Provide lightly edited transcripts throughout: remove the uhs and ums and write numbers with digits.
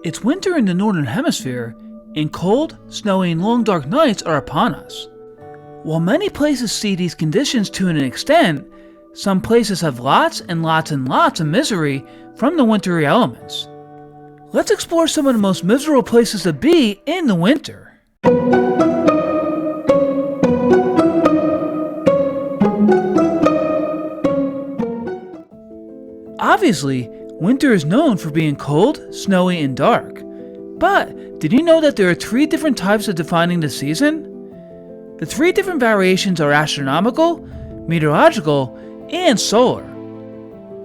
It's winter in the northern hemisphere, and cold, snowy, and long dark nights are upon us. While many places see these conditions to an extent, some places have lots and lots and lots of misery from the wintry elements. Let's explore some of the most miserable places to be in the winter. Obviously, winter is known for being cold, snowy, and dark. But did you know that there are 3 different types of defining the season? The 3 different variations are astronomical, meteorological, and solar.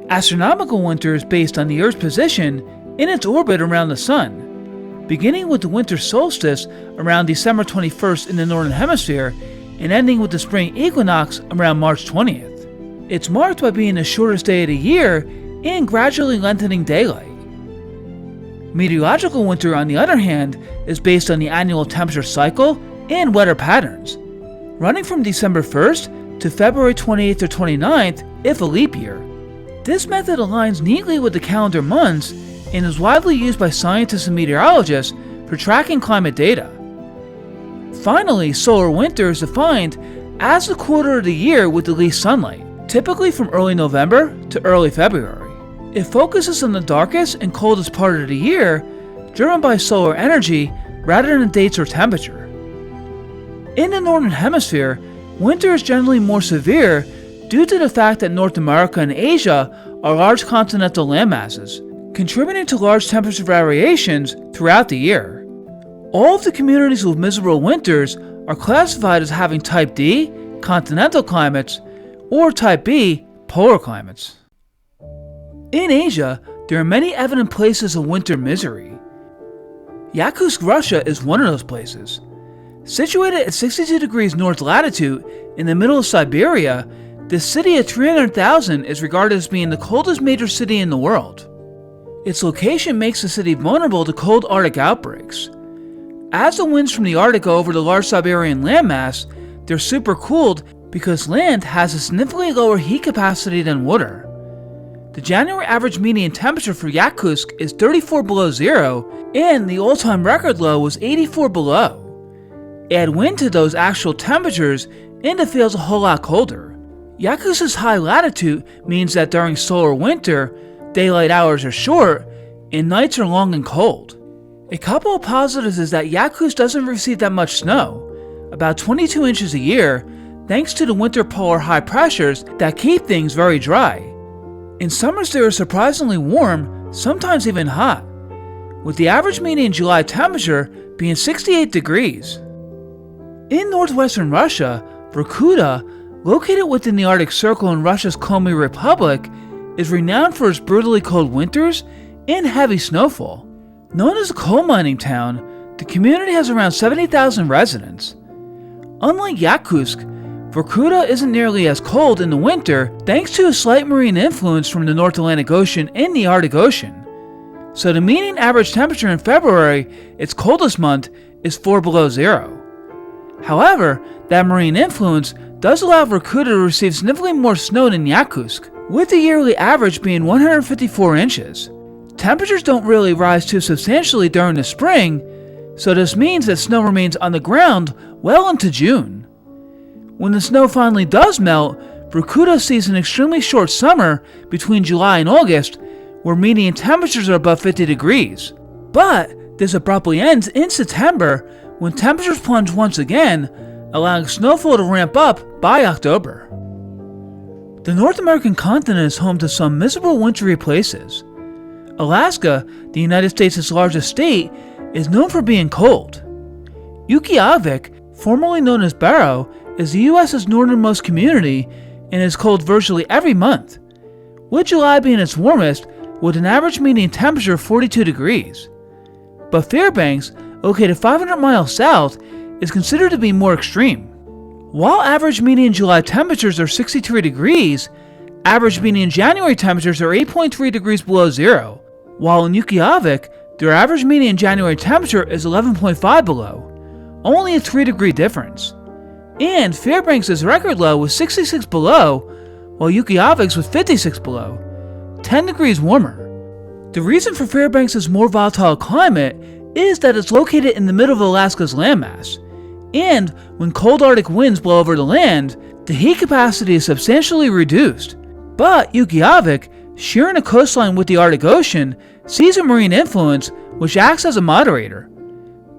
Astronomical winter is based on the Earth's position in its orbit around the Sun, beginning with the winter solstice around December 21st in the Northern Hemisphere and ending with the spring equinox around March 20th. It's marked by being the shortest day of the year and gradually lengthening daylight. Meteorological winter, on the other hand, is based on the annual temperature cycle and weather patterns, running from December 1st to February 28th or 29th if a leap year. This method aligns neatly with the calendar months and is widely used by scientists and meteorologists for tracking climate data. Finally, solar winter is defined as the quarter of the year with the least sunlight, typically from early November to early February. It focuses on the darkest and coldest part of the year, driven by solar energy rather than dates or temperature. In the Northern Hemisphere, winter is generally more severe due to the fact that North America and Asia are large continental landmasses, contributing to large temperature variations throughout the year. All of the communities with miserable winters are classified as having Type D, continental climates, or Type B, polar climates. In Asia, there are many evident places of winter misery. Yakutsk, Russia is one of those places. Situated at 62 degrees north latitude in the middle of Siberia, this city at 300,000 is regarded as being the coldest major city in the world. Its location makes the city vulnerable to cold Arctic outbreaks. As the winds from the Arctic go over the large Siberian landmass, they're supercooled because land has a significantly lower heat capacity than water. The January average median temperature for Yakutsk is 34 below zero, and the all-time record low was 84 below. Add wind to those actual temperatures, and it feels a whole lot colder. Yakutsk's high latitude means that during solar winter, daylight hours are short, and nights are long and cold. A couple of positives is that Yakutsk doesn't receive that much snow, about 22 inches a year, thanks to the winter polar high pressures that keep things very dry. In summers they are surprisingly warm, sometimes even hot, with the average median July temperature being 68 degrees. In northwestern Russia, Vorkuta, located within the Arctic Circle in Russia's Komi Republic, is renowned for its brutally cold winters and heavy snowfall. Known as a coal mining town, the community has around 70,000 residents. Unlike Yakutsk, Vorkuta isn't nearly as cold in the winter thanks to a slight marine influence from the North Atlantic Ocean and the Arctic Ocean. So the median average temperature in February, its coldest month, is 4 below zero. However, that marine influence does allow Vorkuta to receive significantly more snow than Yakutsk, with the yearly average being 154 inches. Temperatures don't really rise too substantially during the spring, so this means that snow remains on the ground well into June. When the snow finally does melt, Vorkuta sees an extremely short summer between July and August, where median temperatures are above 50 degrees. But this abruptly ends in September, when temperatures plunge once again, allowing snowfall to ramp up by October. The North American continent is home to some miserable wintry places. Alaska, the United States' largest state, is known for being cold. Yakutsk, formerly known as Barrow, is the U.S.'s northernmost community and is cold virtually every month, with July being its warmest with an average median temperature of 42 degrees. But Fairbanks, located 500 miles south, is considered to be more extreme. While average median July temperatures are 63 degrees, average median January temperatures are 8.3 degrees below zero, while in Yakutsk, their average median January temperature is 11.5 below, only a 3-degree difference. And Fairbanks' record low was 66 below, while Yakutsk's was 56 below, 10 degrees warmer. The reason for Fairbanks' more volatile climate is that it's located in the middle of Alaska's landmass, and when cold Arctic winds blow over the land, the heat capacity is substantially reduced. But Yakutsk, sharing a coastline with the Arctic Ocean, sees a marine influence which acts as a moderator.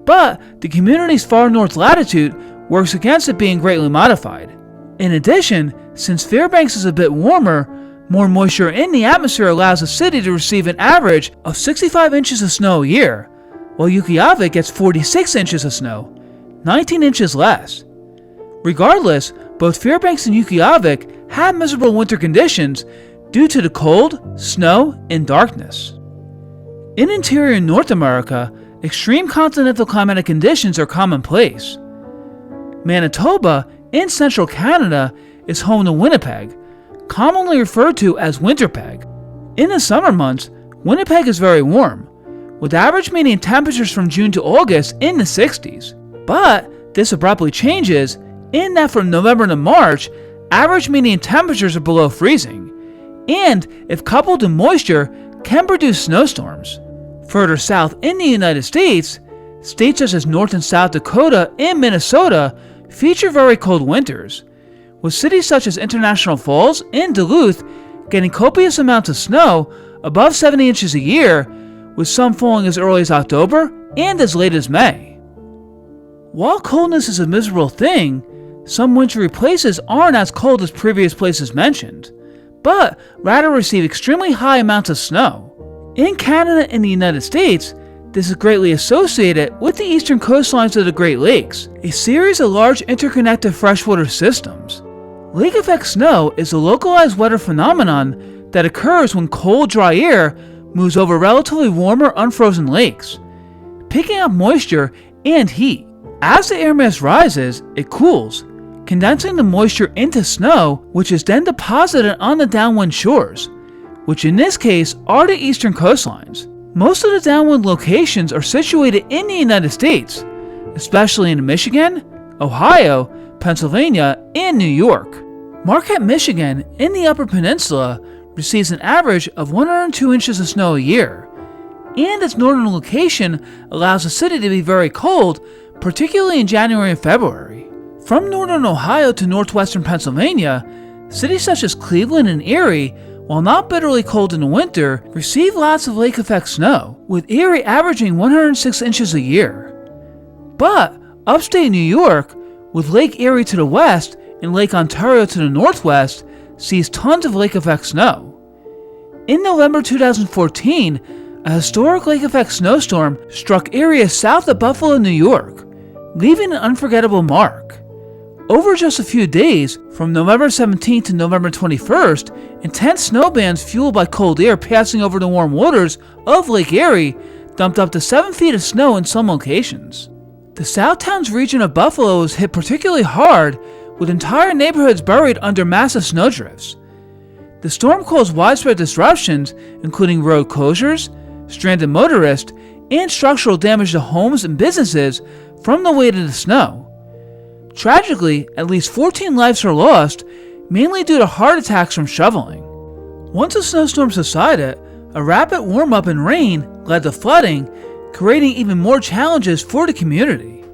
But the community's far north latitude works against it being greatly modified. In addition, since Fairbanks is a bit warmer, more moisture in the atmosphere allows the city to receive an average of 65 inches of snow a year, while Yakutsk gets 46 inches of snow, 19 inches less. Regardless, both Fairbanks and Yakutsk have miserable winter conditions due to the cold, snow, and darkness. In interior North America, extreme continental climatic conditions are commonplace. Manitoba in central Canada is home to Winnipeg, commonly referred to as Winterpeg. In the summer months, Winnipeg is very warm, with average median temperatures from June to August in the 60s. But this abruptly changes in that from November to March, average median temperatures are below freezing, and if coupled to moisture, can produce snowstorms. Further south in the United States, states such as North and South Dakota and Minnesota feature very cold winters, with cities such as International Falls and Duluth getting copious amounts of snow above 70 inches a year, with some falling as early as October and as late as May. While coldness is a miserable thing, some wintry places aren't as cold as previous places mentioned, but rather receive extremely high amounts of snow. In Canada and the United States, this is greatly associated with the eastern coastlines of the Great Lakes, a series of large interconnected freshwater systems. Lake effect snow is a localized weather phenomenon that occurs when cold, dry air moves over relatively warmer, unfrozen lakes, picking up moisture and heat. As the air mass rises, it cools, condensing the moisture into snow, which is then deposited on the downwind shores, which in this case are the eastern coastlines. Most of the downwind locations are situated in the United States, especially in Michigan, Ohio, Pennsylvania, and New York. Marquette, Michigan, in the Upper Peninsula, receives an average of 102 inches of snow a year, and its northern location allows the city to be very cold, particularly in January and February. From northern Ohio to northwestern Pennsylvania, cities such as Cleveland and Erie, while not bitterly cold in the winter, receive lots of lake effect snow, with Erie averaging 106 inches a year. But upstate New York, with Lake Erie to the west and Lake Ontario to the northwest, sees tons of lake effect snow. In November 2014, a historic lake effect snowstorm struck areas south of Buffalo, New York, leaving an unforgettable mark. Over just a few days, from November 17th to November 21st, intense snow bands fueled by cold air passing over the warm waters of Lake Erie dumped up to 7 feet of snow in some locations. The Southtowns region of Buffalo was hit particularly hard, with entire neighborhoods buried under massive snowdrifts. The storm caused widespread disruptions, including road closures, stranded motorists, and structural damage to homes and businesses from the weight of the snow. Tragically, at least 14 lives were lost, mainly due to heart attacks from shoveling. Once the snowstorm subsided, a rapid warm-up in rain led to flooding, creating even more challenges for the community.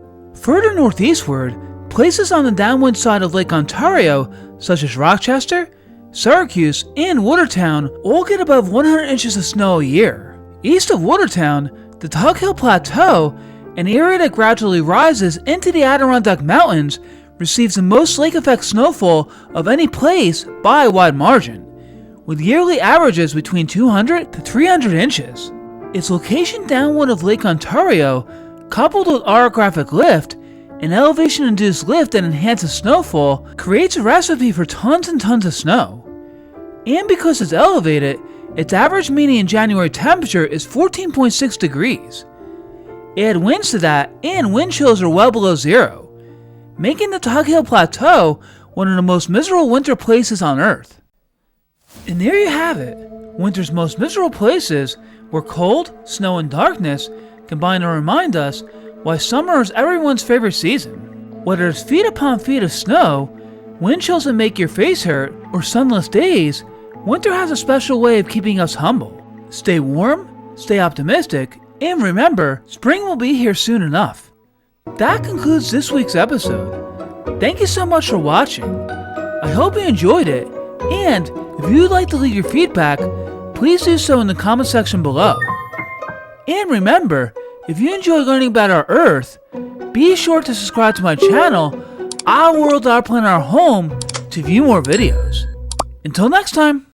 Further northeastward, places on the downwind side of Lake Ontario, such as Rochester, Syracuse, and Watertown, all get above 100 inches of snow a year. East of Watertown, the Tug Hill Plateau, an area that gradually rises into the Adirondack Mountains, receives the most lake effect snowfall of any place by a wide margin, with yearly averages between 200 to 300 inches. Its location downwind of Lake Ontario, coupled with orographic lift, an elevation-induced lift that enhances snowfall, creates a recipe for tons and tons of snow. And because it's elevated, its average median January temperature is 14.6 degrees. Add winds to that, and wind chills are well below zero, making the Tug Hill Plateau one of the most miserable winter places on Earth. And there you have it, winter's most miserable places where cold, snow, and darkness combine to remind us why summer is everyone's favorite season. Whether it's feet upon feet of snow, wind chills that make your face hurt, or sunless days, winter has a special way of keeping us humble. Stay warm, stay optimistic, and remember, spring will be here soon enough. That concludes this week's episode. Thank you so much for watching. I hope you enjoyed it, and if you would like to leave your feedback, please do so in the comment section below. And remember, if you enjoy learning about our Earth, be sure to subscribe to my channel, Our World, Our Planet, Our Home, to view more videos. Until next time!